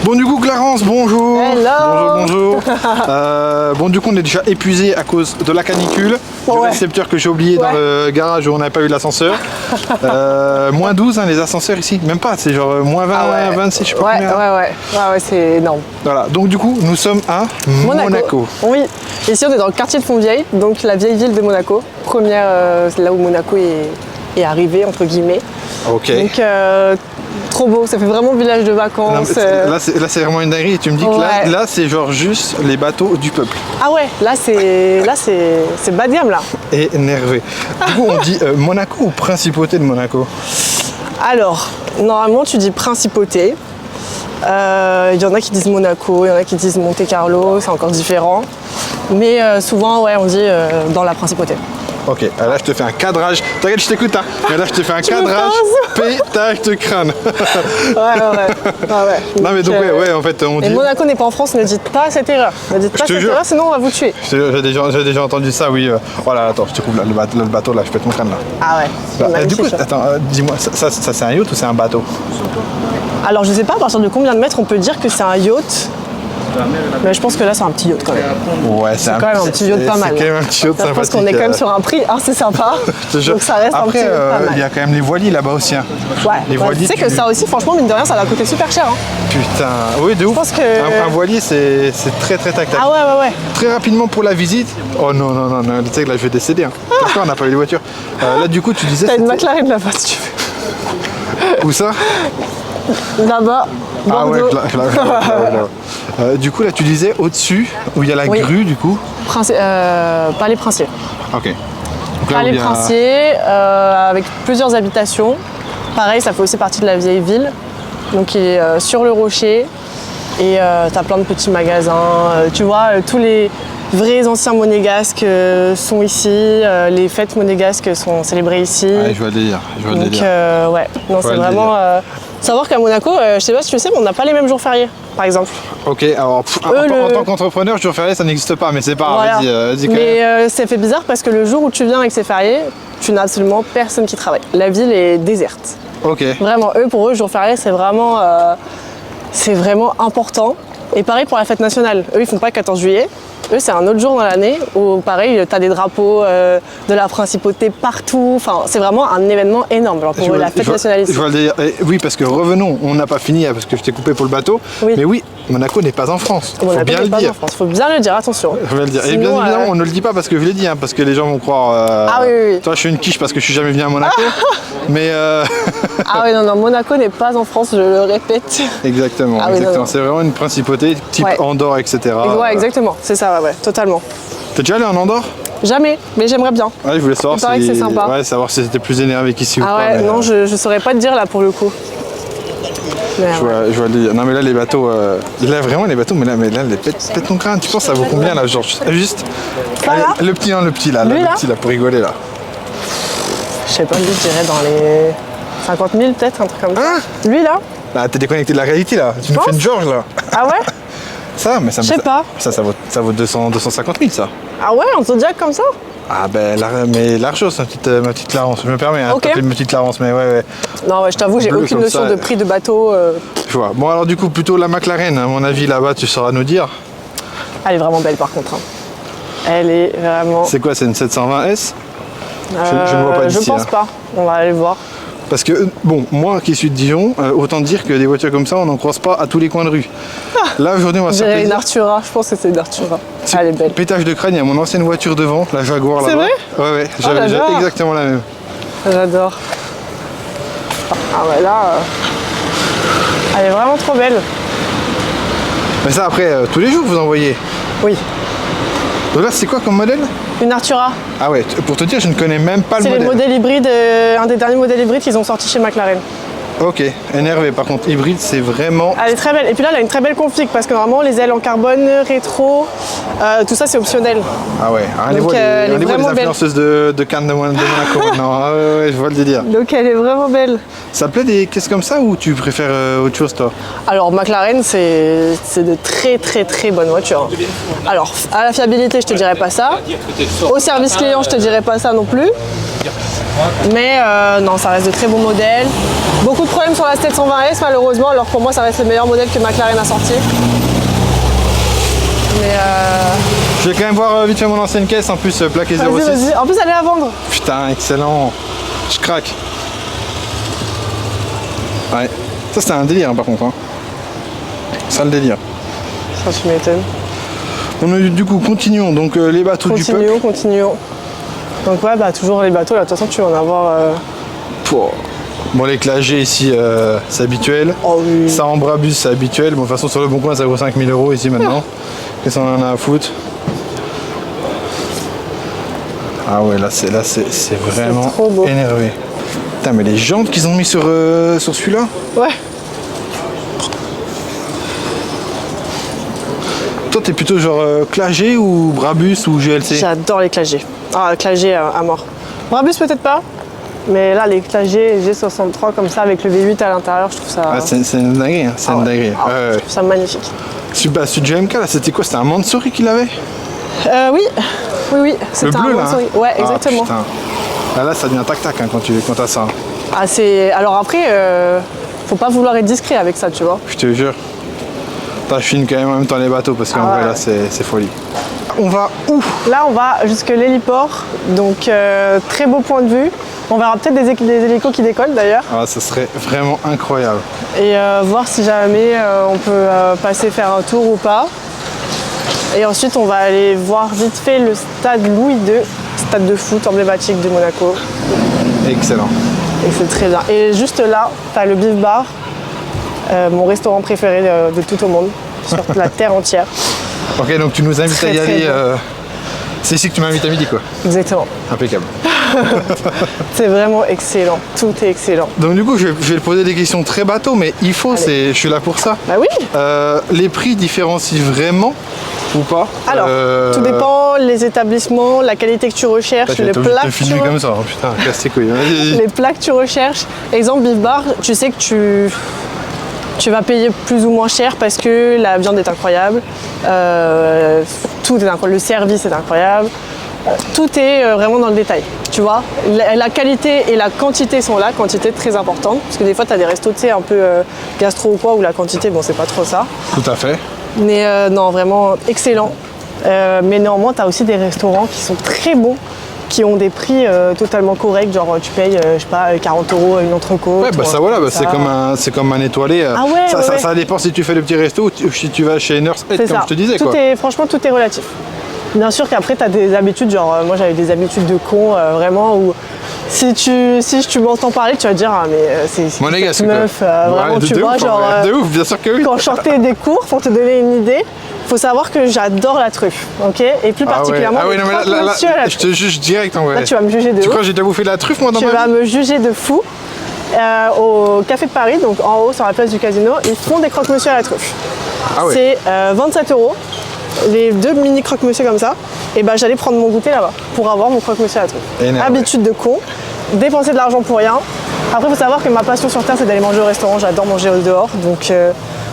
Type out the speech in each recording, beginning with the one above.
Bon du coup Clarence, bonjour. Hello. Bonjour. Bon du coup on est déjà épuisé à cause de la canicule, du récepteur que j'ai oublié dans le garage où on n'avait pas eu l'ascenseur. Moins 12 hein, les ascenseurs ici, même pas, c'est genre moins 20, 26 je sais pas combien. Ouais, c'est énorme. Voilà, donc du coup nous sommes à Monaco. Oui, ici on est dans le quartier de Fontvieille, donc la vieille ville de Monaco. Première, c'est là où Monaco est arrivé entre guillemets. Ok. Donc trop beau, ça fait vraiment village de vacances. Non, là c'est vraiment une dinguerie, tu me dis que là c'est genre juste les bateaux du peuple. Ah ouais, là c'est bas de gamme là. Énervé. Du coup on dit Monaco ou principauté de Monaco? Alors, normalement tu dis principauté. Il y en a qui disent Monaco, il y en a qui disent Monte Carlo, c'est encore différent. Mais souvent on dit dans la principauté. Ok, là je te fais un cadrage. T'inquiète, je t'écoute, hein. Mais là je te fais un cadrage pétage de crâne. Ouais. Non mais donc ouais, en fait on dit. Et Monaco n'est pas en France, ne dites pas cette erreur. Ne dites pas cette erreur, sinon on va vous tuer. J'ai déjà entendu ça, oui. Voilà, attends, je te coupe là, le bateau là, je pète mon crâne là. Ah ouais. Bah, du coup, attends, dis-moi, ça c'est un yacht ou c'est un bateau? Alors je sais pas à partir de combien de mètres on peut dire que c'est un yacht. Mais je pense que là c'est un petit yacht quand même. Ouais, c'est quand même un petit yacht pas mal. C'est quand même un petit yacht sympathique. Je pense qu'on est quand même sur un prix assez sympa. Donc ça reste un petit yacht pas mal. Il y a quand même les voiliers là-bas aussi. Hein. Ouais. Les voiliers, tu sais que ça aussi, franchement, mine de rien, ça va coûter super cher. Hein. Putain, oui, de ouf. Je pense que... un voilier c'est très tac-tac. Ah ouais. Très rapidement pour la visite. Oh non, tu sais que là je vais décéder. Hein. Pourquoi on n'a pas eu de voiture? Là du coup tu disais. T'as une McLaren là-bas si tu veux. Où ça? Là-bas. Ah ouais, du coup là tu disais au-dessus où il y a la grue du coup. Palais Princier. Ok. Palais Princier avec plusieurs habitations. Pareil, ça fait aussi partie de la vieille ville. Donc il est sur le rocher et t'as plein de petits magasins. Tu vois, tous les vrais anciens monégasques sont ici. Les fêtes monégasques sont célébrées ici. Ouais, je vois le délire. Donc ouais, non c'est vraiment... Savoir qu'à Monaco, je sais pas si tu le sais, mais on n'a pas les mêmes jours fériés, par exemple. Ok, alors en tant qu'entrepreneur, jour férié, ça n'existe pas, mais c'est pas grave, vas-y quand même. Mais ça fait bizarre parce que le jour où tu viens avec ces fériés, tu n'as absolument personne qui travaille. La ville est déserte. Ok. Vraiment, pour eux, jour férié, c'est vraiment important. Et pareil pour la fête nationale. Eux, ils font pas le 14 juillet. Eux, c'est un autre jour dans l'année où, pareil, tu as des drapeaux de la principauté partout. Enfin, c'est vraiment un événement énorme. Alors pour eux, la fête nationale ici. Je vois le dire. Oui, parce que revenons, on n'a pas fini parce que je t'ai coupé pour le bateau. Oui. Mais oui, Monaco n'est pas en France. Faut bien le dire. Faut bien le dire, attention. Je vais le dire. Sinon, et bien évidemment, on ne le dit pas parce que je l'ai dit, hein, parce que les gens vont croire. Ah oui. Toi, je suis une quiche parce que je suis jamais venu à Monaco. Mais. Ah oui, non, Monaco n'est pas en France, je le répète. Exactement. C'est vraiment une principauté type Andorre, etc. Ouais, exactement. C'est ça, ouais, totalement. T'es déjà allé en Andorre? Jamais, mais j'aimerais bien. Ouais, je voulais savoir si c'est sympa. Ouais, savoir si c'était plus énervé qu'ici ou pas. Ah ouais, non, je saurais pas te dire là pour le coup. Mais je vois le dire. Non mais là les bateaux, là vraiment les bateaux, mais là pète ton crâne. Tu penses ça vaut combien là, Georges? Juste. Allez, le petit là, pour rigoler là. Je sais pas, lui je dirais dans les 50 000 peut-être, un truc comme ça. Lui là? Bah t'es déconnecté de la réalité là. Tu nous fais une Georges là. Ah ouais? Ça, mais ça. Je sais pas. Ça vaut 250 000 ça. Ah ouais, en Zodiac comme ça? Ah ben mais large chose, ma petite Clarence, je me permets, hein, de t'appeler une petite Clarence, mais ouais. Non, je t'avoue, j'ai aucune notion de prix de bateau. Je vois. Bon alors du coup, plutôt la McLaren, à mon avis, là-bas, tu sauras nous dire. Elle est vraiment belle par contre. Hein. Elle est vraiment... C'est quoi, c'est une 720S? Je ne vois pas d'ici. Je pense pas, on va aller voir. Parce que, bon, moi qui suis de Dijon, autant dire que des voitures comme ça, on n'en croise pas à tous les coins de rue. Là, aujourd'hui, on va se faire plaisir. Une Artura, je pense que c'est une Artura. Elle est belle. Pétage de crâne, il y a mon ancienne voiture devant, la Jaguar là-bas. C'est vrai? Ouais, j'avais exactement la même. J'adore. Ah ouais, là, elle est vraiment trop belle. Mais ça, après, tous les jours, vous envoyez? Oui. Donc là, c'est quoi comme modèle? Une Artura. Ah ouais, pour te dire, je ne connais même pas le modèle. C'est le modèle hybride, un des derniers modèles hybrides qu'ils ont sorti chez McLaren. Ok, énervé. Par contre, hybride, c'est vraiment... Elle est très belle. Et puis là, elle a une très belle config parce que normalement, les ailes en carbone, rétro, tout ça, c'est optionnel. Ah ouais, allez voir les influenceuses de Cannes de Monaco maintenant. Ah ouais, je vois le délire. Donc elle est vraiment belle. Ça te plaît des caisses comme ça ou tu préfères autre chose, toi? Alors, McLaren, c'est de très bonnes voitures. Alors, à la fiabilité, je te dirais pas ça. Au service client, je te dirais pas ça non plus. Mais non, ça reste de très bons modèles. Beaucoup de problèmes sur la 720S malheureusement, alors pour moi ça reste le meilleur modèle que McLaren a sorti. Mais Je vais quand même voir vite fait mon ancienne caisse en plus, plaqué 06. vas-y. En plus elle est à vendre. Putain, excellent. Je craque. Ouais. Ça c'était un délire hein, par contre. Hein. Ça le délire. Ça tu m'étonnes. Du coup, continuons. Donc les bateaux du peuple. Continuons. Donc ouais, bah toujours les bateaux, là de toute façon tu vas en avoir... Bon, les clagés ici, c'est habituel. Oh oui. Ça en Brabus, c'est habituel. Bon, de toute façon, sur le bon coin, ça vaut 5000 € ici maintenant. Qu'est-ce qu'on en a à foutre? Ah ouais, là, c'est vraiment trop beau. énervé. Putain, mais les jantes qu'ils ont mis sur celui-là. Ouais. Toi, t'es plutôt genre clagé ou Brabus ou GLC? J'adore les clagés. Ah, clagés à mort. Brabus peut-être pas, mais là les clagés G63 comme ça avec le V8 à l'intérieur, je trouve ça... Ah, c'est une dinguerie, hein. C'est une dinguerie. Je trouve ça magnifique. Celui du MK, là, c'était quoi? C'était un Mansory qu'il avait? Oui. C'était bleu, un là, Mansory. hein. Ouais, exactement. Putain. Ah, là, ça devient tac-tac hein, quand t'as ça. Ah, alors après, faut pas vouloir être discret avec ça, tu vois. Je te jure. Je filme quand même en même temps les bateaux parce qu'en vrai, là, c'est folie. On va où? Là, on va jusque l'héliport. Donc, très beau point de vue. On verra peut-être des hélicos qui décollent d'ailleurs. Ah, ça serait vraiment incroyable. Et voir si jamais on peut passer faire un tour ou pas. Et ensuite, on va aller voir vite fait le stade Louis II, stade de foot emblématique de Monaco. Excellent. Et c'est très bien. Et juste là, tu as le Beef Bar, mon restaurant préféré de tout au monde, sur la terre entière. Ok, donc tu nous invites à y aller. C'est ici que tu m'invites à midi, quoi. Exactement. Impeccable. C'est vraiment excellent. Tout est excellent. Donc du coup, je vais te poser des questions très bateau, mais il faut, je suis là pour ça. Bah oui. Les prix différencient vraiment ou pas? Alors, tout dépend, les établissements, la qualité que tu recherches, les plats que tu comme ça, hein. Putain, casse tes couilles. les plats que tu recherches. Exemple, Beef Bar, tu sais que tu vas payer plus ou moins cher parce que la viande est incroyable, tout est incroyable, le service est incroyable, tout est vraiment dans le détail, tu vois. La qualité et la quantité sont là, quantité très importante, parce que des fois tu as des restos, tu sais, un peu gastro ou quoi, où la quantité, bon, c'est pas trop ça. Tout à fait. Mais non, vraiment excellent. Mais néanmoins, tu as aussi des restaurants qui sont très bons, qui ont des prix totalement corrects, genre tu payes, je sais pas, 40 € une entrecôte. Ouais, bah ça voilà, c'est comme un étoilé. Ah ouais, ça dépend si tu fais le petit resto ou si tu vas chez Nurse Head, comme je te disais. Franchement, tout est relatif. Bien sûr qu'après, tu as des habitudes, genre moi j'avais des habitudes de con, vraiment, où si tu m'entends parler, tu vas te dire, ah mais c'est cette meuf, vraiment, tu vois, genre... de ouf, bien sûr que oui. Quand je sortais des cours, pour te donner une idée, faut savoir que j'adore la truffe, ok? Et plus particulièrement les croque-monsieur à la truffe. Je te juge direct en vrai. Là, tu vas me juger de ouf. Tu crois que j'ai déjà bouffé de la truffe, moi, dans ma vie? Tu vas me juger de fou. Au Café de Paris, donc en haut sur la place du Casino, ils font des croque-monsieur à la truffe. Ah ouais. C'est 27 €, les 2 mini croque-monsieur comme ça. Et ben j'allais prendre mon goûter là-bas pour avoir mon croque-monsieur à la truffe. Énervé. Habitude de con, dépenser de l'argent pour rien. Après, il faut savoir que ma passion sur Terre, c'est d'aller manger au restaurant. J'adore manger au dehors, donc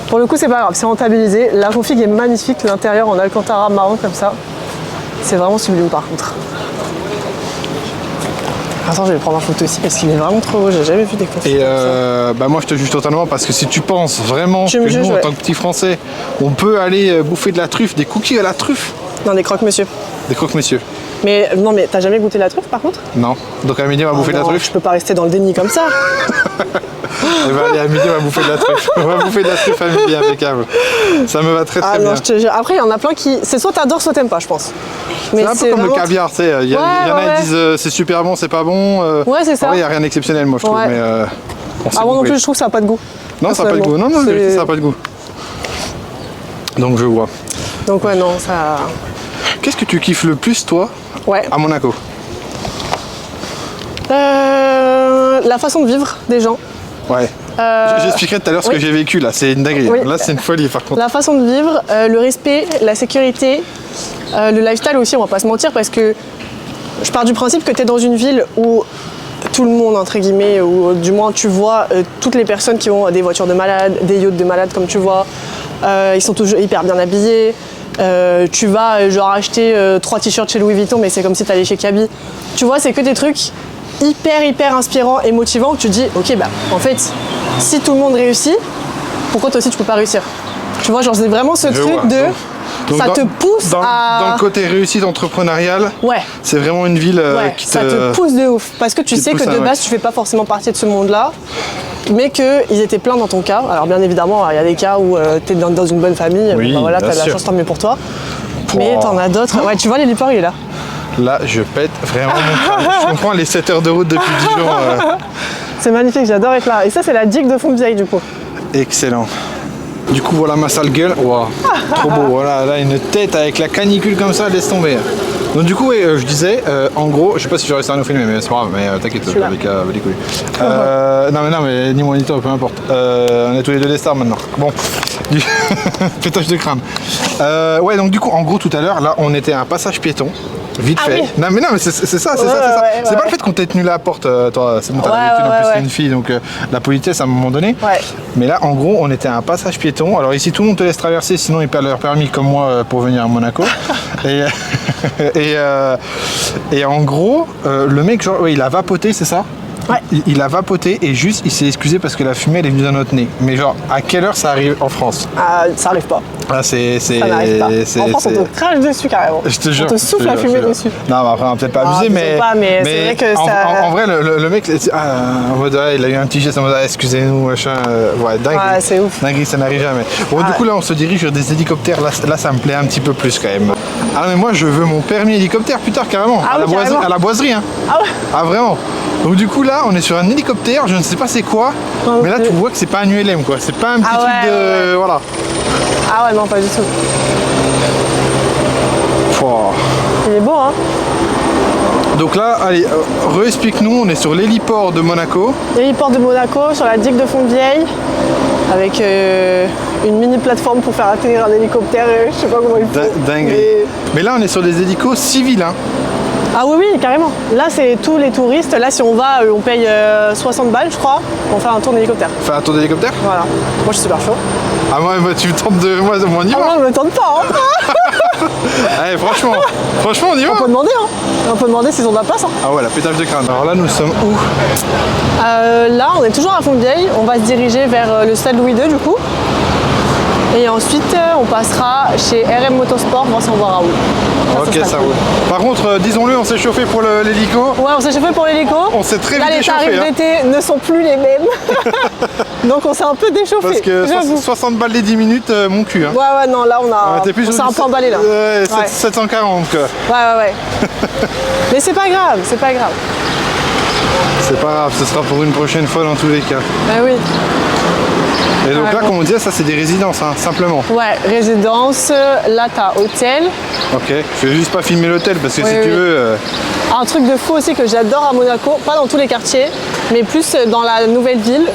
pour le coup, c'est pas grave, c'est rentabilisé. La config est magnifique, l'intérieur en alcantara marron comme ça. C'est vraiment sublime par contre. Attends, je vais prendre en photo aussi parce qu'il est vraiment trop beau, j'ai jamais vu des config Et comme ça. bah moi je te juge totalement parce que si tu penses vraiment que juges, nous en ouais. tant que petits français on peut aller bouffer de la truffe, des cookies à la truffe, Non, des croque-monsieur. des croque-monsieur. Mais non, mais t'as jamais goûté la truffe par contre? Non. Donc à midi on va bouffer de la Non, truffe. je peux pas rester dans le déni comme ça. Et bah allez, à midi on va bouffer de la truffe. On va bouffer de la truffe à midi, impeccable. Ça me va très Ah bien. non, je te jure. Après, il y en a plein qui. C'est soit t'adores, soit t'aimes pas, je pense. C'est un peu comme le vraiment- caviar, tu sais. Il y en a qui disent c'est super bon, c'est pas bon. Ouais, c'est ça. Il n'y a rien d'exceptionnel, moi je trouve. Ouais. Mais on s'est Ah, moi non goûté. plus, je trouve que ça a pas de goût. Non, ça n'a pas de goût. Non, non, ça n'a pas de goût. Donc je vois. Donc, ouais, non, ça. Qu'est-ce que tu kiffes le plus, toi, Ouais. à Monaco? La façon de vivre des gens. Ouais. J'expliquerai tout à l'heure ce que j'ai vécu là, c'est une dinguerie. Oui. Là, c'est une folie par contre. La façon de vivre, le respect, la sécurité, le lifestyle aussi, on va pas se mentir, parce que je pars du principe que tu es dans une ville où tout le monde, entre guillemets, ou du moins tu vois toutes les personnes qui ont des voitures de malades, des yachts de malades comme tu vois, ils sont toujours hyper bien habillés. Tu vas genre acheter 3 t-shirts chez Louis Vuitton, mais c'est comme si tu allais chez Kaby. Tu vois, c'est que des trucs hyper inspirant et motivant que tu te dis, ok, bah en fait, si tout le monde réussit, pourquoi toi aussi tu peux pas réussir? Tu vois, genre c'est vraiment ce truc vois. de... Donc ça te pousse dans à... le côté réussite entrepreneuriale, Ouais. c'est vraiment une ville qui ça te pousse de ouf. Parce que tu sais que de base, tu fais pas forcément partie de ce monde-là, mais qu'ils étaient pleins dans ton cas. Alors bien évidemment, il y a des cas où tu es dans une bonne famille, Oui, bah voilà, bien t'as de la sûr. chance, tant mieux pour toi. Mais t'en as d'autres. Ouais, tu vois, l'héliport, il est là. là, je pète vraiment mon crâne. Je comprends les 7 heures de route depuis Dijon. C'est magnifique, j'adore être là. Et ça, c'est la digue de Fontvieille, du coup. Excellent. Du coup, voilà ma sale gueule. Wow, trop beau. Voilà, là, une tête avec la canicule comme ça, laisse tomber. Donc du coup, je disais, en gros, je sais pas si j'aurais réussi à nous filmer, mais c'est pas grave, mais t'inquiète, avec les couilles. Non mais ni moi ni toi, peu importe. On est tous les deux des stars maintenant. Bon, pétage de crâne. Ouais, donc du coup, en gros, tout à l'heure, là, on était à un passage piéton. Vite fait. Oui. Non mais c'est ça. C'est pas le fait qu'on t'ait tenu la porte, toi, c'est bon, t'as l'habitude, en plus t'es une fille, donc la politesse à un moment donné. Ouais. Mais là, en gros, on était à un passage piéton. Alors ici, tout le monde te laisse traverser, sinon ils perdent leur permis comme moi pour venir à Monaco. et en gros, le mec, genre, il a vapoté, c'est ça? Ouais. Il a vapoté et juste il s'est excusé parce que la fumée elle est venue dans notre nez. Mais genre, à quelle heure ça arrive en France? Ça arrive pas. Ah, ça n'arrive pas. En France, on te crache dessus carrément. Je te jure. On te souffle la fumée dessus. Non, mais après, on va peut-être pas abuser, mais c'est vrai que ça... En vrai, le mec, en mode, il a eu un petit geste en mode, excusez-nous, machin. Ouais, dingue. Ouais, c'est ouf. Dingue, ça n'arrive jamais. Bon, du coup, là, on se dirige vers des hélicoptères. Là, ça me plaît un petit peu plus quand même. Ah, mais moi, je veux mon permis hélicoptère plus tard, carrément. Ah, à la boiserie, hein. Ah ouais. Ah, vraiment. Donc du coup là on est sur un hélicoptère, je ne sais pas c'est quoi, mais là tu vois que c'est pas un ULM quoi, c'est pas un petit truc de... Voilà. Ah ouais non pas du tout. Pouah. Il est beau hein. Donc là, allez, re-explique-nous, on est sur l'héliport de Monaco. L'héliport de Monaco, sur la digue de Fontvieille, avec une mini plateforme pour faire atterrir un hélicoptère, je sais pas comment il faut. Dingue. Mais là on est sur des hélicos civils hein. Ah oui, là c'est tous les touristes. Là si on va, on paye 60 balles je crois pour faire un tour d'hélicoptère. Faire un tour d'hélicoptère? Voilà. Moi je suis super chaud. Ah moi tu me tentes de... Moi on y va. Ah moi me tente pas hein. Allez franchement on y va. On peut demander hein. On peut demander s'ils ont de la place hein. Ah ouais, la pétage de crâne. Alors là nous sommes où? Là on est toujours à Fontvieille. On va se diriger vers le stade Louis II du coup. Et ensuite, on passera chez RM Motorsport, voir si on voit Raoul. Ok, ça roule. Par contre, disons-le, on s'est chauffé pour l'hélico. Ouais, on s'est chauffé pour l'hélico. On s'est très vite déchauffé. Les tarifs d'été ne sont plus les mêmes. Donc on s'est un peu déchauffé. Parce que 60 balles les 10 minutes, mon cul. Hein. Ouais, non, là on s'est un peu emballé là. 740 quoi. Ouais. Mais c'est pas grave, C'est pas grave, ce sera pour une prochaine fois dans tous les cas. Bah oui. Et donc là, comme on disait, ça c'est des résidences, hein, simplement. Ouais, résidence, là t'as hôtel. Ok, je vais juste pas filmer l'hôtel parce que si tu veux... Un truc de fou aussi que j'adore à Monaco, pas dans tous les quartiers, mais plus dans la nouvelle ville,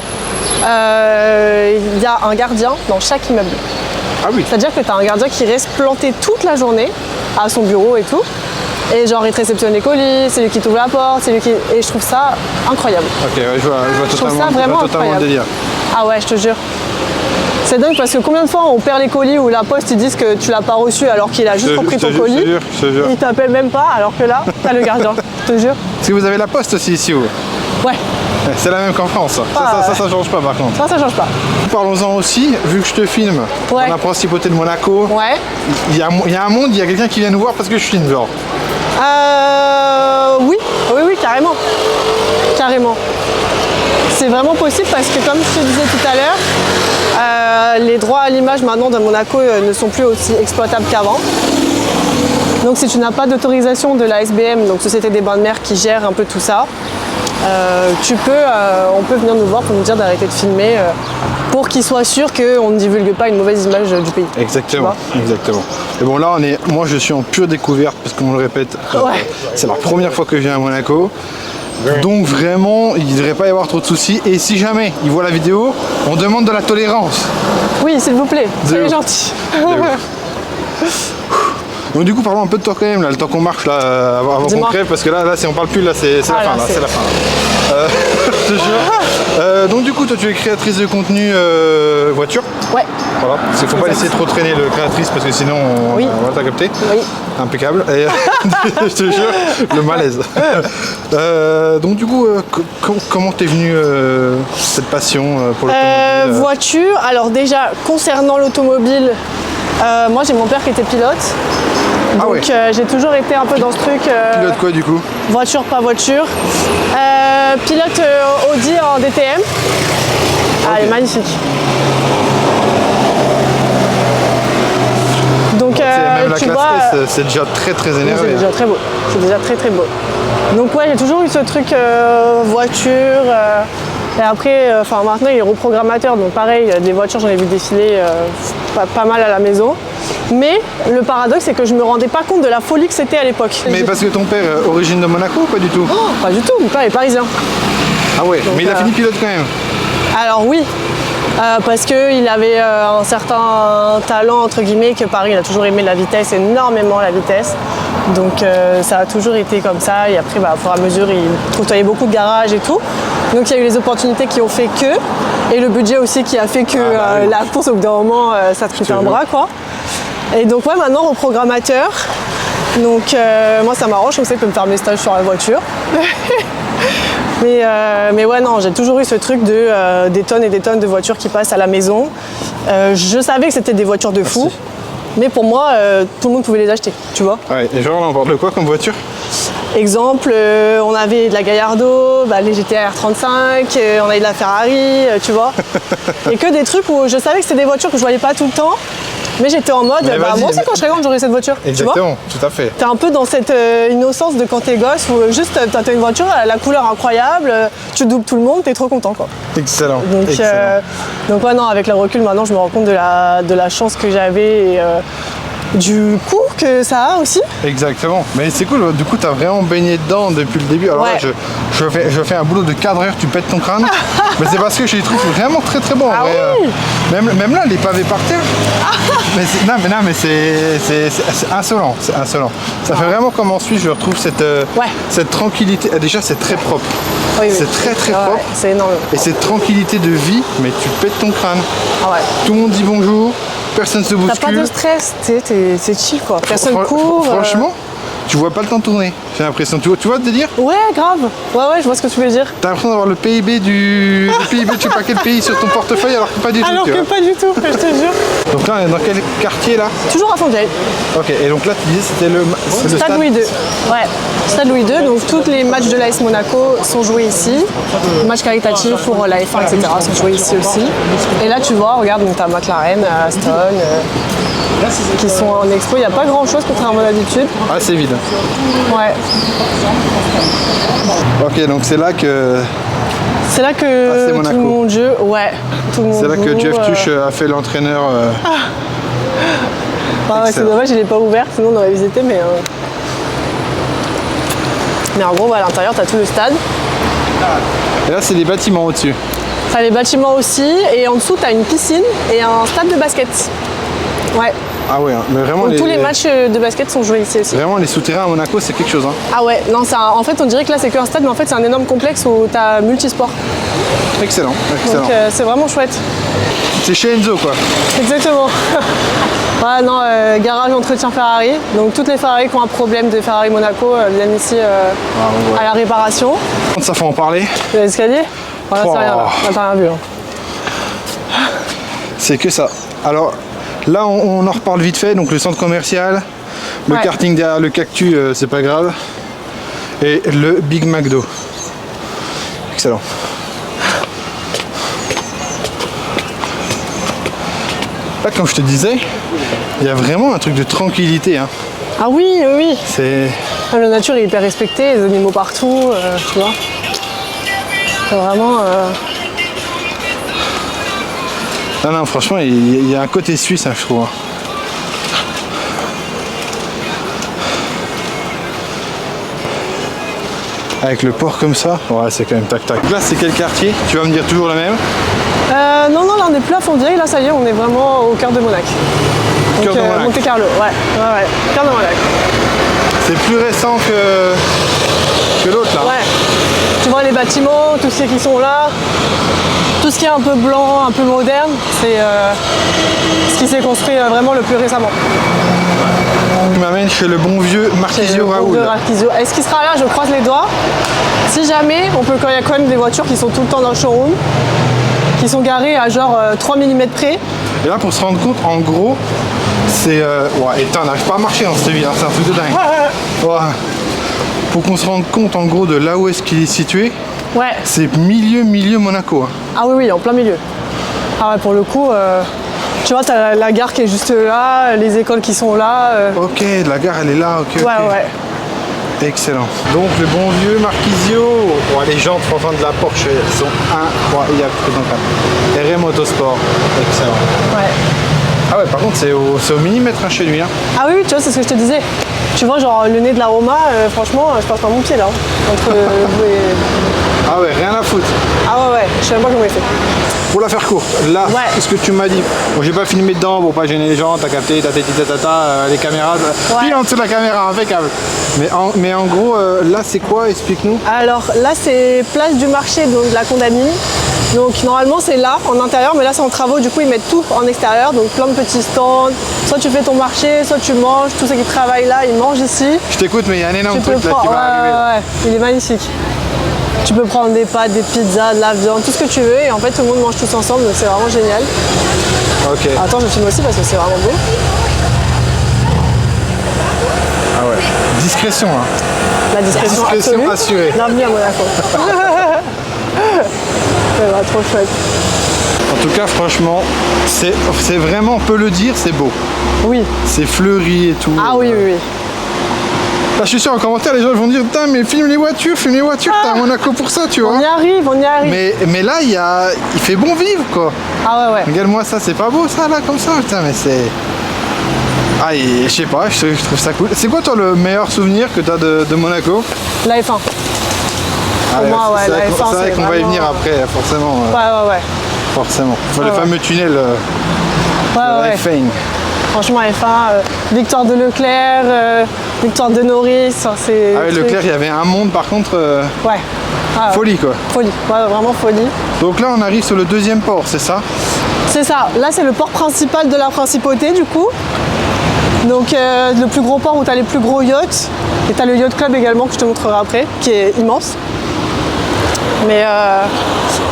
il y a un gardien dans chaque immeuble. Ah oui. C'est-à-dire que t'as un gardien qui reste planté toute la journée à son bureau et tout. Et genre il te réceptionne les colis, c'est lui qui t'ouvre la porte, c'est lui qui... Et je trouve ça incroyable. Ok, ouais, je vois totalement le délire. Ah ouais, je te jure. C'est dingue parce que combien de fois on perd les colis ou la poste ils disent que tu l'as pas reçu alors qu'il a juste repris ton colis. Je te jure. Il t'appelle même pas alors que là, t'as le gardien. Je te jure. Est-ce que vous avez la poste aussi ici ou... Ouais. C'est la même qu'en France. Ça change pas par contre. Ça change pas. Parlons-en aussi, vu que je te filme dans la principauté de Monaco. Ouais. Il y a un monde, il y a quelqu'un qui vient nous voir parce que je filme genre. Oui, carrément. Carrément. C'est vraiment possible parce que comme je te disais tout à l'heure, les droits à l'image maintenant de Monaco ne sont plus aussi exploitables qu'avant. Donc si tu n'as pas d'autorisation de la SBM, donc Société des Bains de Mer qui gère un peu tout ça, on peut venir nous voir pour nous dire d'arrêter de filmer pour qu'ils soient sûrs qu'on ne divulgue pas une mauvaise image du pays. Exactement. Et bon là moi je suis en pure découverte parce qu'on le répète, c'est la première fois que je viens à Monaco. Donc vraiment, il ne devrait pas y avoir trop de soucis. Et si jamais ils voient la vidéo, on demande de la tolérance. Oui, s'il vous plaît, soyez gentil. Donc du coup, parlons un peu de toi quand même, là, le temps qu'on marche là, avant qu'on crève, parce que là, si on parle plus, là, c'est la fin. Là, c'est la fin. Je te jure. Donc du coup, toi tu es créatrice de contenu voiture. Ouais. Voilà. Parce qu'il faut pas laisser trop traîner le créatrice parce que sinon on va t'as capté. Oui. Impeccable. Et je te jure, le malaise. Donc du coup, comment t'es venue cette passion pour l'automobile Voiture, alors déjà concernant l'automobile, moi j'ai mon père qui était pilote. Donc ouais. J'ai toujours été un peu dans ce truc. Pilote quoi du coup? Voiture, pas voiture. Pilote Audi en DTM. Ah, elle est magnifique. Donc même la tu classe vois, S, c'est déjà très énervé. c'est déjà très beau. C'est déjà très beau. Donc ouais, j'ai toujours eu ce truc voiture. Et après, maintenant il est reprogrammateur, donc pareil, des voitures j'en ai vu défiler pas mal à la maison. Mais le paradoxe c'est que je me rendais pas compte de la folie que c'était à l'époque. Mais parce que ton père est origine de Monaco ou pas du tout? Oh, pas du tout, mon père est parisien. Ah ouais, Donc, mais il a fini pilote quand même. Alors oui, parce qu'il avait un certain talent, entre guillemets, que Paris, il a toujours aimé la vitesse, énormément la vitesse. Donc ça a toujours été comme ça. Et après, au fur et à mesure, il côtoyait beaucoup de garages et tout. Donc il y a eu les opportunités qui ont fait que, et le budget aussi qui a fait que oui. la course, au bout d'un moment, ça te coûte un bras, quoi. Et donc ouais, maintenant, reprogrammateur. Donc moi, ça m'arrange, comme ça, il peut me faire mes stages sur la voiture. Mais ouais, non, j'ai toujours eu ce truc de des tonnes et des tonnes de voitures qui passent à la maison. Je savais que c'était des voitures de fou, mais pour moi, tout le monde pouvait les acheter, tu vois. Ouais, et genre là, on parle de quoi comme voiture? Exemple, on avait de la Gallardo, les GTR 35, on avait de la Ferrari, tu vois. Et que des trucs où je savais que c'était des voitures que je voyais pas tout le temps, mais j'étais en mode, moi aussi quand je serai grande, j'aurai cette voiture. Exactement, tu vois, tout à fait. t'es un peu dans cette innocence de quand t'es gosse où juste t'as une voiture, la couleur incroyable, tu doubles tout le monde, t'es trop content, quoi. Excellent. Donc, excellent. Donc ouais, non, avec le recul, maintenant je me rends compte de la chance que j'avais et du coût que ça a aussi. Exactement. Mais c'est cool, du coup, tu as vraiment baigné dedans depuis le début. Alors ouais. là, je fais un boulot de cadreur, tu pètes ton crâne. Mais c'est parce que je les trouve vraiment très bon. En vrai. Oui. Même là, les pavés par terre. mais c'est insolent. C'est insolent. Ça fait vraiment comme en Suisse, je retrouve cette tranquillité. Déjà, c'est très propre. Oui, c'est très propre. C'est énorme. Et cette tranquillité de vie, mais tu pètes ton crâne. Ah ouais. Tout le monde dit bonjour. Personne se bouscule. T'as pas de stress, c'est chill, quoi. Personne court. Franchement, tu vois pas le temps tourner, j'ai l'impression. Tu vois le délire? Ouais, grave. Ouais, je vois ce que tu veux dire. T'as l'impression d'avoir le PIB de je sais pas quel pays sur ton portefeuille alors que pas du tout. Alors que pas du tout, je te jure. Donc là, on est dans quel quartier là? Toujours à Fontvieille. Ok, et donc là, tu disais c'était le Stade Louis II. Ouais, Stade Louis II. Donc tous les matchs de l'AS Monaco sont joués ici. Matchs caritatifs pour la F1, etc. sont joués ici aussi. Et là, tu vois, regarde, donc t'as McLaren, Aston, qui sont en expo. Il n'y a pas grand chose contrairement à d'habitude. Ah, c'est vide. Ouais. Ok, donc c'est là que. C'est là que tout le monde joue. Ouais. C'est là que Jeff Tuch a fait l'entraîneur. Ouais, c'est dommage, il n'est pas ouvert, sinon on aurait visité, mais en gros, à l'intérieur, tu as tout le stade. Et là, c'est des bâtiments au-dessus. Tu as les bâtiments aussi, et en dessous, tu as une piscine et un stade de basket. Ouais. Ah ouais, mais vraiment. Donc, tous les matchs de basket sont joués ici aussi. Vraiment, les souterrains à Monaco, c'est quelque chose. Hein. Ah ouais, non, en fait, on dirait que là, c'est qu'un stade, mais en fait, c'est un énorme complexe où tu as multisport. Excellent. Donc, c'est vraiment chouette. C'est chez Enzo, quoi. Exactement. Ouais, non, garage entretien Ferrari. Donc toutes les Ferrari qui ont un problème de Ferrari Monaco viennent ici à la réparation. Ça faut en parler. L'escalier, voilà, c'est rien là. T'as rien vu. Hein. C'est que ça. Alors là, on en reparle vite fait. Donc le centre commercial, le karting derrière le cactus, c'est pas grave. Et le Big McDo. Excellent. Là, comme je te disais, il y a vraiment un truc de tranquillité. Hein. Ah oui, oui. La nature est hyper respectée, les animaux partout, tu vois. C'est vraiment... Non, franchement, il y a un côté suisse, hein, je trouve. Hein. Avec le port comme ça, ouais, c'est quand même tac-tac. Là, c'est quel quartier? Tu vas me dire toujours le même? Non, là on n'est plus à Fontvieille, là ça y est, on est vraiment au cœur de Monaco. Donc Monte Carlo, ouais, cœur de Monaco. C'est plus récent que l'autre là. Ouais. Tu vois les bâtiments, tous ceux qui sont là, tout ce qui est un peu blanc, un peu moderne, c'est ce qui s'est construit vraiment le plus récemment. Tu m'amènes chez le bon vieux Marquisio Raoul. Est-ce qu'il sera là? Je croise les doigts. Si jamais, il y a quand même des voitures qui sont tout le temps dans le showroom, qui sont garées à genre 3 mm près. Et là, pour se rendre compte, en gros, c'est... ouais, et on n'arrive pas à marcher dans cette ville, hein, c'est un truc de dingue. Ouais. Pour qu'on se rende compte, en gros, de là où est-ce qu'il est situé, ouais. C'est milieu Monaco. Hein. Ah oui, en plein milieu. Ah ouais, pour le coup, tu vois, t'as la gare qui est juste là, les écoles qui sont là. Ok, la gare, elle est là, ok. Ouais. Excellent. Donc, le bon vieux Marquisio. Ouais, les jantes, franchement, de la Porsche, elles sont incroyables. RM Motorsport, excellent. Ouais. Ah ouais, par contre, c'est au millimètre hein, chez lui. Hein. Ah oui, tu vois, c'est ce que je te disais. Tu vois, genre, le nez de la Roma, franchement, je passe pas mon pied là. Entre Ah ouais, rien à foutre. Ah ouais, je sais même pas comment il fait. Pour la faire courte, là, ouais. ce que tu m'as dit, bon, j'ai pas filmé dedans pour pas gêner les gens, t'as capté, les caméras, pile en dessous de la caméra, impeccable. Mais en gros, là, c'est quoi? Explique-nous. Alors là, c'est place du marché donc, de la Condamine. Donc normalement, c'est là, en intérieur, mais là, c'est en travaux, du coup, ils mettent tout en extérieur, donc plein de petits stands. Soit tu fais ton marché, soit tu manges, tous ceux qui travaillent là, ils mangent ici. Je t'écoute, mais il y a un énorme truc là qui va arriver. Ouais, il est magnifique. Tu peux prendre des pâtes, des pizzas, de la viande, tout ce que tu veux et en fait tout le monde mange tous ensemble donc c'est vraiment génial. Ok. Attends, je filme aussi parce que c'est vraiment beau. Ah ouais. Discrétion hein. La discrétion assurée. Bienvenue à Monaco. C'est va, trop chouette. En tout cas franchement, c'est vraiment, on peut le dire, c'est beau. Oui. C'est fleuri et tout. Ah oui. Là, je suis sûr en commentaire les gens vont dire putain mais filme les voitures, t'as à Monaco pour ça tu vois. On y arrive. Mais là il fait bon vivre quoi. Ah ouais. Regarde-moi ça, c'est pas beau ça là comme ça, putain mais c'est... Ah et, je sais pas, je trouve ça cool. C'est quoi toi le meilleur souvenir que t'as de Monaco? La F1. Pour moi ouais, la F1 c'est vrai qu'on va y venir après forcément. Ouais. Forcément. Le fameux tunnel de la F1. Franchement, F1, victoire de Leclerc, victoire de Norris, c'est... Ah ouais, Leclerc, il y avait un monde par contre... Ouais. Folie quoi. Folie, ouais, vraiment folie. Donc là, on arrive sur le deuxième port, c'est ça? C'est ça. Là, c'est le port principal de la principauté du coup. Donc le plus gros port où tu as les plus gros yachts. Et tu as le Yacht Club également que je te montrerai après, qui est immense. Mais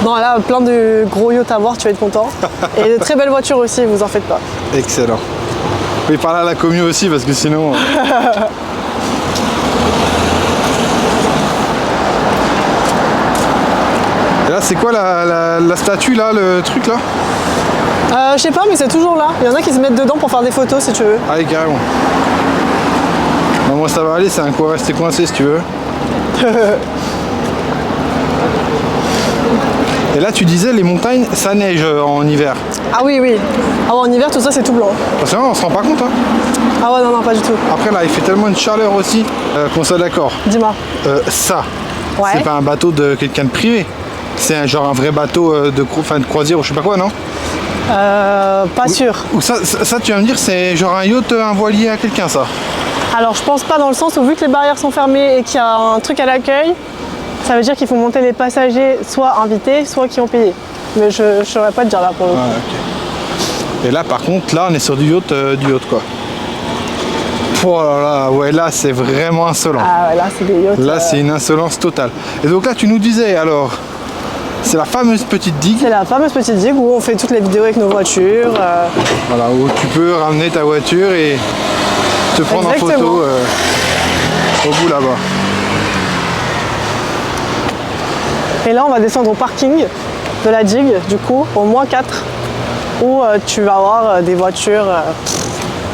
bon là, plein de gros yachts à voir, tu vas être content. Et de très belles voitures aussi, vous en faites pas. Excellent. Oui, parler à la commu aussi parce que sinon... Et là, c'est quoi la statue là, le truc là? Je sais pas, mais c'est toujours là. Il y en a qui se mettent dedans pour faire des photos si tu veux. Allez, carrément. Non, moi ça va aller, c'est un coup à rester coincé si tu veux. Et là, tu disais, les montagnes, ça neige en hiver. Ah oui. Ah ouais, en hiver, tout ça, c'est tout blanc. Parce que on se rend pas compte. Hein. Ah ouais, non, pas du tout. Après, là, il fait tellement une chaleur aussi qu'on soit d'accord. Dis-moi. Ça, ouais. C'est pas un bateau de quelqu'un de privé. C'est un vrai bateau de croisière ou je sais pas quoi, non? Pas sûr. Ou ça, tu vas me dire, c'est genre un yacht, un voilier à quelqu'un, ça? Alors, je pense pas dans le sens où, vu que les barrières sont fermées et qu'il y a un truc à l'accueil, ça veut dire qu'il faut monter les passagers soit invités, soit qui ont payé. Mais je ne saurais pas te dire là pour le coup. Okay. Et là, par contre, là, on est sur du yacht quoi. Oh là là, ouais, là, c'est vraiment insolent. Ah ouais, là, c'est des yachts. Là, c'est une insolence totale. Et donc là, tu nous disais, alors, c'est la fameuse petite digue. C'est la fameuse petite digue où on fait toutes les vidéos avec nos voitures. Voilà, où tu peux ramener ta voiture et te prendre en photo au bout là-bas. Et là, on va descendre au parking de la digue, du coup, au -4, où tu vas avoir des voitures.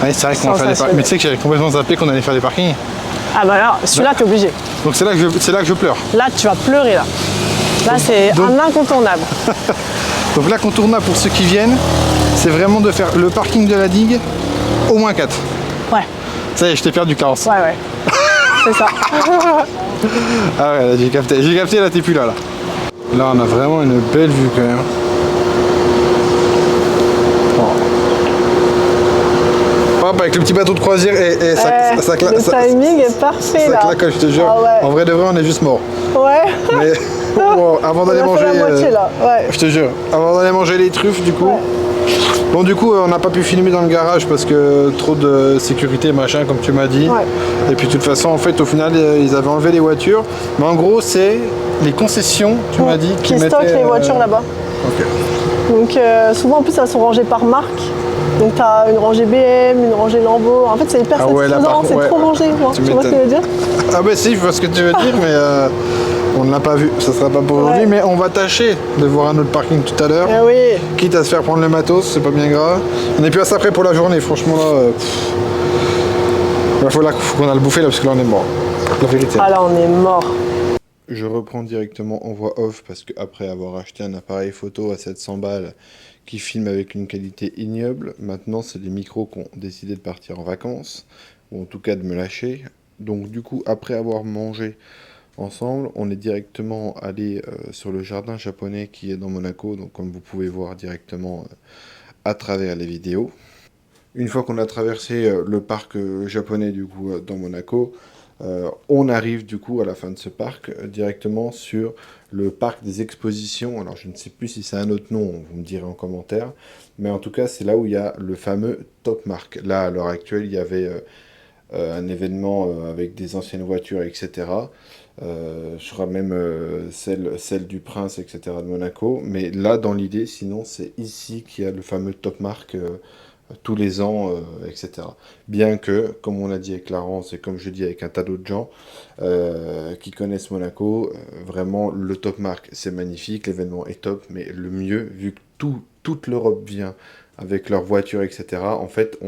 Ouais, c'est vrai qu'on va faire des parkings. Mais tu sais que j'avais complètement zappé qu'on allait faire des parkings. Ah bah là, celui-là, t'es obligé. Donc c'est là que je pleure. Là, tu vas pleurer, là. Là, c'est un incontournable. Donc l'incontournable pour ceux qui viennent, c'est vraiment de faire le parking de la digue au -4. Ouais. Ça y est, je t'ai perdu, Clarence. Ouais. C'est ça. Ah ouais, j'ai capté, là t'es plus là. Là, on a vraiment une belle vue quand même. hop, avec le petit bateau de croisière et ça claque. Le timing est parfait là. Ça claque, je te jure. Ah ouais. En vrai de vrai, on est juste mort. Ouais. Mais bon, avant d'aller manger. La moitié, là. Ouais. Je te jure, avant d'aller manger les truffes, du coup. Ouais. Bon, du coup, on n'a pas pu filmer dans le garage parce que trop de sécurité, machin, comme tu m'as dit. Ouais. Et puis, de toute façon, en fait, au final, ils avaient enlevé les voitures. Mais en gros, c'est les concessions, tu m'as dit, qui stockent les voitures là-bas. Ok. Donc, souvent, en plus, elles sont rangées par marque. Donc, tu as une rangée BM, une rangée Lambo. En fait, c'est hyper satisfaisant, c'est trop rangé. Tu vois ce que je veux dire? Ah, bah, si, je vois ce que tu veux dire, mais. On ne l'a pas vu, ça sera pas pour aujourd'hui, mais on va tâcher de voir un autre parking tout à l'heure. Oui. Quitte à se faire prendre le matos, c'est pas bien grave. On est plus assez prêt pour la journée, franchement là. Il faut qu'on a le bouffé là parce que là on est mort. La vérité. Ah là on est mort. Je reprends directement en voix off parce qu'après avoir acheté un appareil photo à 700 balles qui filme avec une qualité ignoble, maintenant c'est les micros qui ont décidé de partir en vacances, ou en tout cas de me lâcher. Donc du coup, après avoir mangé ensemble, on est directement allé sur le jardin japonais qui est dans Monaco, donc comme vous pouvez voir directement à travers les vidéos. Une fois qu'on a traversé le parc japonais du coup dans Monaco, on arrive du coup à la fin de ce parc directement sur le parc des expositions. Alors je ne sais plus si c'est un autre nom, vous me direz en commentaire, mais en tout cas c'est là où il y a le fameux Top Mark. Là à l'heure actuelle il y avait un événement avec des anciennes voitures, etc. Je crois même celle du Prince, etc. de Monaco. Mais là, dans l'idée, sinon, c'est ici qu'il y a le fameux Top Mark tous les ans, etc. Bien que, comme on l'a dit avec Clarence et comme je dis avec un tas d'autres gens qui connaissent Monaco, vraiment, le Top Mark, c'est magnifique, l'événement est top, mais le mieux, vu que toute l'Europe vient avec leurs voitures, etc., en fait,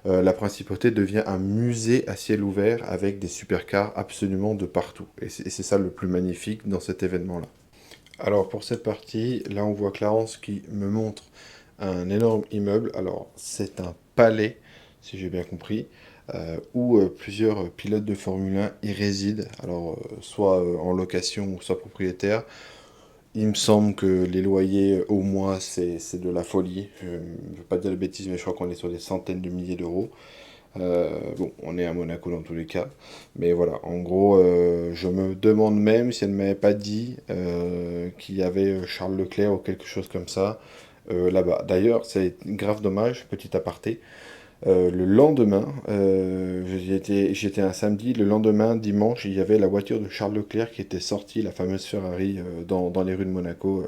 la principauté devient un musée à ciel ouvert avec des supercars absolument de partout. Et c'est ça le plus magnifique dans cet événement-là. Alors pour cette partie, là on voit Clarence qui me montre un énorme immeuble. Alors c'est un palais, si j'ai bien compris, où plusieurs pilotes de Formule 1 y résident. Alors soit en location, soit propriétaires. Il me semble que les loyers au mois, c'est de la folie. Je ne veux pas dire de bêtises, mais je crois qu'on est sur des centaines de milliers d'euros. Bon, on est à Monaco dans tous les cas. Mais voilà, en gros, je me demande même si elle ne m'avait pas dit qu'il y avait Charles Leclerc ou quelque chose comme ça là-bas. D'ailleurs, c'est grave dommage, petit aparté. Le lendemain, j'étais un samedi, le lendemain, dimanche, il y avait la voiture de Charles Leclerc qui était sortie, la fameuse Ferrari, dans les rues de Monaco,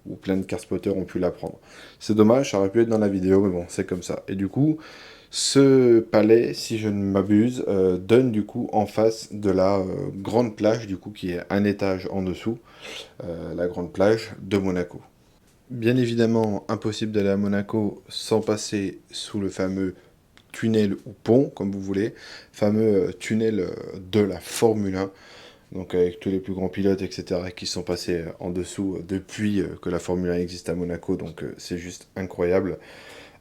où plein de car spotters ont pu la prendre. C'est dommage, ça aurait pu être dans la vidéo, mais bon, c'est comme ça. Et du coup, ce palais, si je ne m'abuse, donne du coup en face de la grande plage, du coup, qui est un étage en dessous, la grande plage de Monaco. Bien évidemment, impossible d'aller à Monaco sans passer sous le fameux tunnel ou pont, comme vous voulez, fameux tunnel de la Formule 1, donc avec tous les plus grands pilotes, etc., qui sont passés en dessous depuis que la Formule 1 existe à Monaco, donc c'est juste incroyable.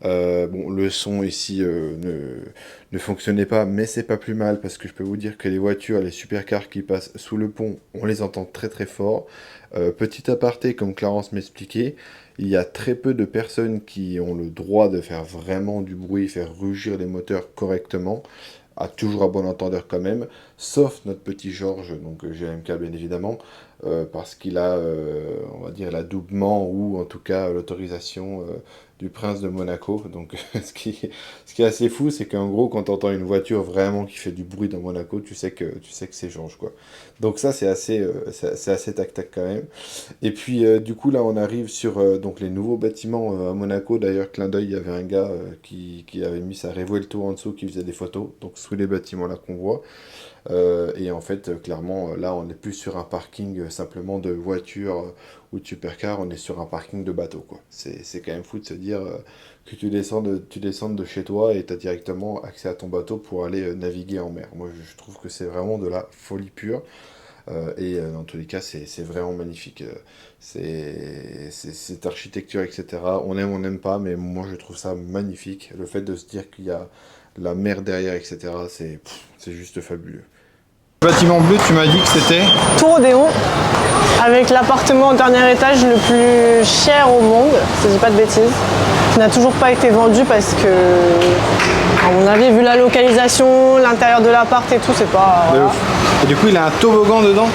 Bon, le son ici ne fonctionnait pas, mais c'est pas plus mal, parce que je peux vous dire que les voitures, les supercars qui passent sous le pont, on les entend très très fort. Petit aparté, comme Clarence m'expliquait, il y a très peu de personnes qui ont le droit de faire vraiment du bruit, faire rugir les moteurs correctement, toujours à bon entendeur quand même, sauf notre petit Georges, donc GMK bien évidemment, parce qu'il a, on va dire, l'adoubement ou en tout cas l'autorisation du prince de Monaco. Donc ce qui est assez fou, c'est qu'en gros, quand tu entends une voiture vraiment qui fait du bruit dans Monaco, tu sais que c'est Georges, quoi. Donc ça, c'est assez tac-tac quand même. Et puis du coup, là, on arrive sur donc les nouveaux bâtiments à Monaco. D'ailleurs, clin d'œil, il y avait un gars qui avait mis sa Revuelto en dessous, qui faisait des photos, donc sous les bâtiments là qu'on voit. Et en fait, clairement, là, on n'est plus sur un parking simplement de voitures ou de supercars, on est sur un parking de bateaux, quoi. C'est quand même fou de se dire que tu descends de chez toi et tu as directement accès à ton bateau pour aller naviguer en mer. Moi, je trouve que c'est vraiment de la folie pure. Et dans tous les cas, c'est vraiment magnifique. Cette architecture, etc. On aime, on n'aime pas, mais moi, je trouve ça magnifique. Le fait de se dire qu'il y a la mer derrière, etc., c'est juste fabuleux. Le bâtiment bleu, tu m'as dit que c'était Tour Odéon, avec l'appartement au dernier étage le plus cher au monde, si je dis pas de bêtises, qui n'a toujours pas été vendu parce que À mon avis, vu la localisation, l'intérieur de l'appart et tout, c'est pas... De Voilà. ouf. Et du coup, il a un toboggan dedans.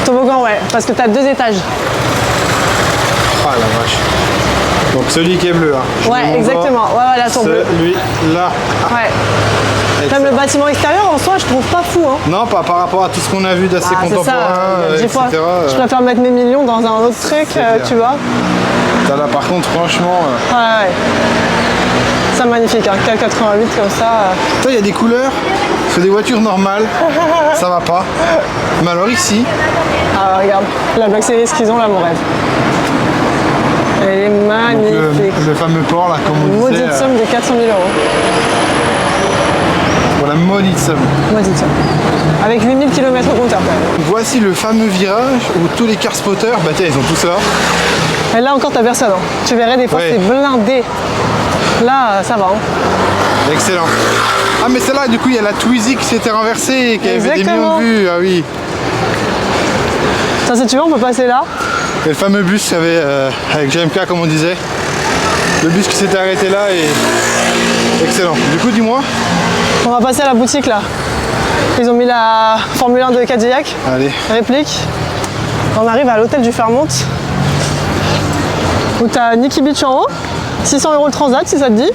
Toboggan, ouais, parce que t'as 2 étages. Ah la vache. Donc celui qui est bleu. Hein. Je Ouais, mets mon exactement. doigt. Ouais, voilà, ton bleu. Celui-là. Ouais. Excellent. Même le bâtiment extérieur, en soi, je trouve pas fou. Hein. Non, pas par rapport à tout ce qu'on a vu d'assez Ah, c'est ça, contemporain, 10 fois. etc. Je préfère mettre mes millions dans un autre truc, clair. tu vois. Ça, là, par contre, franchement... Ouais. Ça magnifique, hein. K88 comme ça. Toi, il y a des couleurs, c'est des voitures normales, ça va pas. Mais alors ici, Ah, regarde, la Black Series qu'ils ont là, mon rêve. Elle est magnifique. le fameux port, là, comme on disait, Maudite somme de 400 000 €. pour la maudite somme. Maudite somme. Avec 8000 km au compteur quand même. Voici le fameux virage où tous les car spotters, bah tiens, ils ont tout ça. Et là encore, t'as personne. Hein. Tu verrais des fois, Ouais. c'est blindé. Là, ça va. Hein. Excellent. Ah, mais celle-là, du coup, il y a la Twizy qui s'était renversée et qui avait des Exactement. millions de vues. Ah oui. Ça, si tu veux, on peut passer là. Et le fameux bus qu'il y avait avec GMK, comme on disait. Le bus qui s'était arrêté là et excellent. Du coup, dis-moi. On va passer à la boutique là. Ils ont mis la Formule 1 de Cadillac. Allez. Réplique. On arrive à l'hôtel du Fairmont. Où t'as Nikki Beach en haut. 600 € le transat si ça te dit.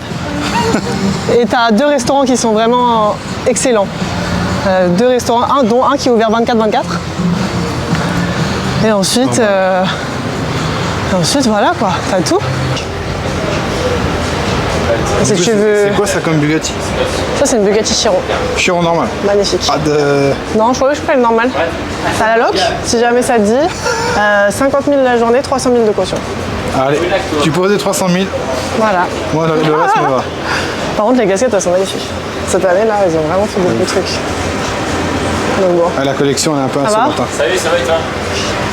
Et t'as 2 restaurants qui sont vraiment excellents. 2 restaurants, dont un qui est ouvert 24/24. Et ensuite, voilà quoi, t'as tout. Si Du coup, tu veux... C'est quoi ça comme Bugatti? Ça c'est une Bugatti Chiron, Chiron normal. magnifique. Pas de... Non, je crois que je ferais le normal. T'as la loc, si jamais ça te dit. 50 000 la journée, 300 000 de caution. Allez, tu posais 300 000. Voilà. Moi, le reste me va. Par contre, les casquettes, elles sont magnifiques. Cette année, là, ils ont vraiment fait beaucoup de trucs. Donc bon. Ah, la collection elle est un peu Ça va insolente. Salut, ça va et toi?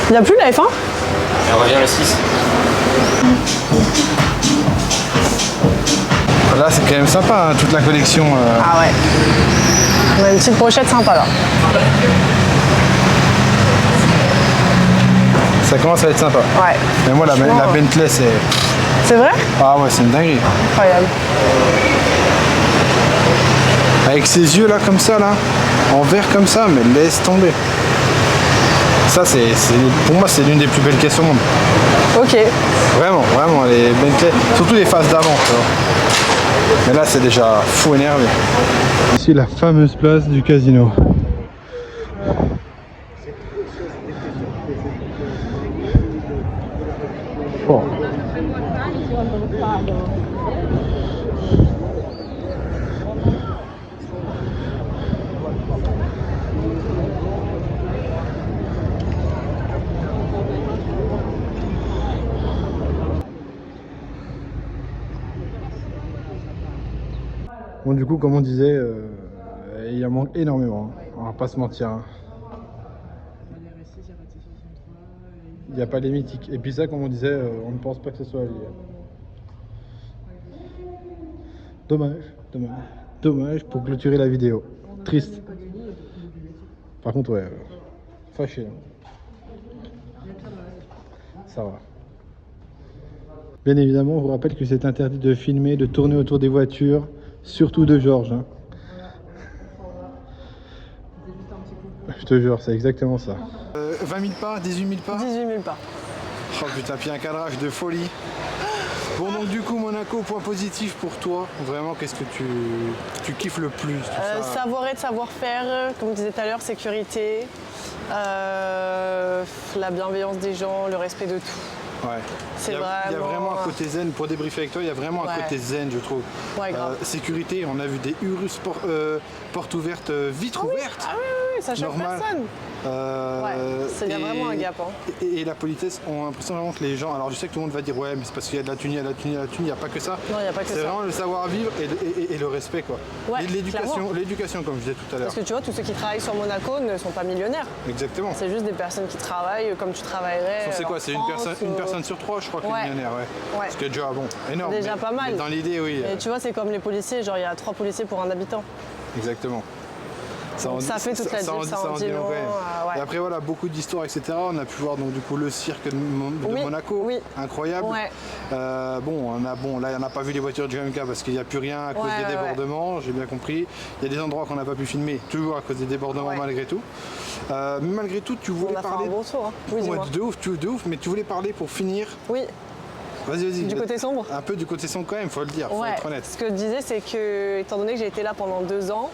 Il n'y a plus la F1 On revient le 6. Là, c'est quand même sympa, hein, toute la collection. Ah ouais. On a une petite pochette sympa là. Ça commence à être sympa. Ouais. Mais moi, la Franchement, Bentley, c'est... C'est vrai? Ah ouais, c'est une dinguerie. Incroyable. Avec ses yeux là, comme ça, là, en vert comme ça, mais laisse tomber. Ça, pour moi, c'est l'une des plus belles caisses au monde. Ok. Vraiment, vraiment, les Bentley, surtout les phases d'avant, tu vois. Mais là, c'est déjà fou énervé. Ici, la fameuse place du casino. Bon. Bon, du coup, comme on disait, il en manque énormément, hein. On va pas se mentir. Hein. Il n'y a pas les mythiques. Et puis ça, comme on disait, on ne pense pas que ce soit lié. Dommage, dommage, dommage pour clôturer la vidéo. Triste. Par contre, ouais, fâché. Hein. Ça va. Bien évidemment, on vous rappelle que c'est interdit de filmer, de tourner autour des voitures, surtout de Georges. Hein. Je te jure, c'est exactement ça. 20 000 pas, 18 000 pas 18 000 pas. Oh putain, puis un cadrage de folie. Bon, donc du coup, Monaco, point positif pour toi. Vraiment, qu'est-ce que tu kiffes le plus tout ça Savoir et de savoir-faire, comme je disais tout à l'heure, sécurité, la bienveillance des gens, le respect de tout. Ouais. C'est Il y a vraiment... vraiment un côté zen, pour débriefer avec toi, il y a vraiment un Ouais. côté zen, je trouve. Ouais, grave. Sécurité, on a vu des Urus portes ouvertes, vitres ouvertes. Ah oui, oui, ça choque Normal. personne. Ouais, il y a Et- vraiment un gap. Hein. Et la politesse, on a l'impression vraiment que les gens. Alors je sais que tout le monde va dire ouais, mais c'est parce qu'il y a de la thune, il y a de la thune, il y a de la thune, il n'y a pas que ça. Non, il n'y a pas que C'est ça. vraiment le savoir-vivre et le respect, quoi. Ouais, Et l'éducation, clairement. l'éducation, comme je disais tout à l'heure. Parce que tu vois, tous ceux qui travaillent sur Monaco ne sont pas millionnaires. Exactement. C'est juste des personnes qui travaillent comme tu travaillerais. C'est quoi? en C'est France, une personne sur 3, je crois, qui Ouais. est millionnaire, ouais. Ouais. Ce qui est déjà bon, énorme. Déjà mais- pas mal. mais dans l'idée, oui. Et tu vois, c'est comme les policiers, genre il y a 3 policiers pour un habitant. Exactement. Donc ça fait toute la diff, ça en dit long. quand même. Ouais. Et après voilà, beaucoup d'histoires, etc. On a pu voir donc du coup le cirque de Monaco, incroyable. Ouais. Là on n'a pas vu les voitures du GMK parce qu'il n'y a plus rien à cause des débordements, j'ai bien compris. Il y a des endroits qu'on n'a pas pu filmer, toujours à cause des débordements malgré tout. Mais malgré tout, tu voulais parler. On a fait un bon tour. Hein. Oui, de ouf, mais tu voulais parler pour finir. Oui. Vas-y. Du côté sombre. Un peu du côté sombre quand même, faut le dire, faut être honnête. Ce que je disais, c'est que, étant donné que j'ai été là pendant 2 ans,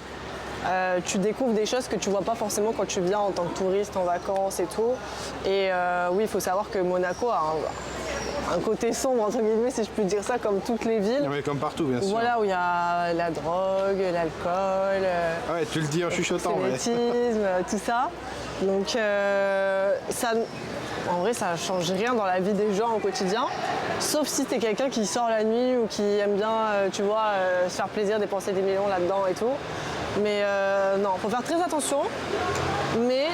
tu découvres des choses que tu vois pas forcément quand tu viens en tant que touriste, en vacances et tout. Et oui, il faut savoir que Monaco a un côté sombre, entre guillemets, si je puis dire ça, comme toutes les villes. Mais comme partout, bien sûr. Voilà, où il y a la drogue, l'alcool. Ouais, tu le dis en chuchotant. Tout ça. Donc, ça... En vrai, ça change rien dans la vie des gens au quotidien, sauf si t'es quelqu'un qui sort la nuit ou qui aime bien, se faire plaisir, dépenser des millions là-dedans et tout. Mais non, faut faire très attention. Mais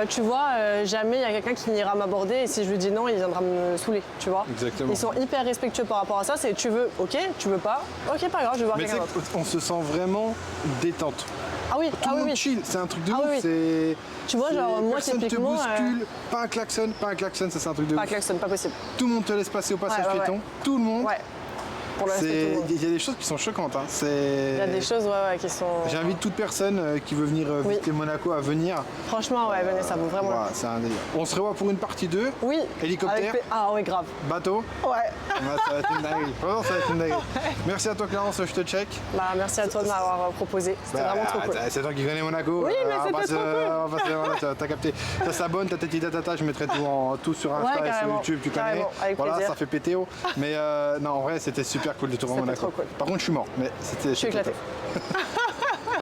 tu vois, jamais il y a quelqu'un qui ira m'aborder et si je lui dis non, il viendra me saouler, tu vois. Exactement. Ils sont hyper respectueux par rapport à ça. C'est tu veux, ok, tu veux pas, ok, pas grave, je vais voir quelqu'un d'autre. On se sent vraiment détente. Ah oui, tout le monde chill, c'est un truc de ouf. Oui. Tu vois, genre moi typiquement. Personne te bouscule, pas un klaxon, ça c'est un truc de ouf. Pas un klaxon, pas possible. Tout le monde te laisse passer au passage piéton, tout le monde. Ouais. Il y a des choses qui sont choquantes. Hein. Il y a des choses qui sont. J'invite toute personne qui veut venir visiter Monaco à venir. Franchement, venez, ça vaut vraiment. Ouais, c'est un délire. On se revoit pour une partie 2. Oui. Hélicoptère. Ah oui, grave. Bateau. Ouais. Ça va être une dinguerie. Vraiment, ça va être une dinguerie. Merci à toi, Clarence, je te check. Merci à toi de m'avoir proposé. C'était vraiment trop cool. C'est toi qui connais Monaco. Oui, mais c'était trop cool. T'as capté. Ça s'abonne, ta tête tatata, je mettrai tout sur Insta et sur YouTube, tu connais. Voilà, ça fait pétéo. Mais non, en vrai, c'était super cool de tour à Monaco. Cool. Par contre, je suis mort, mais c'était. Je suis éclaté.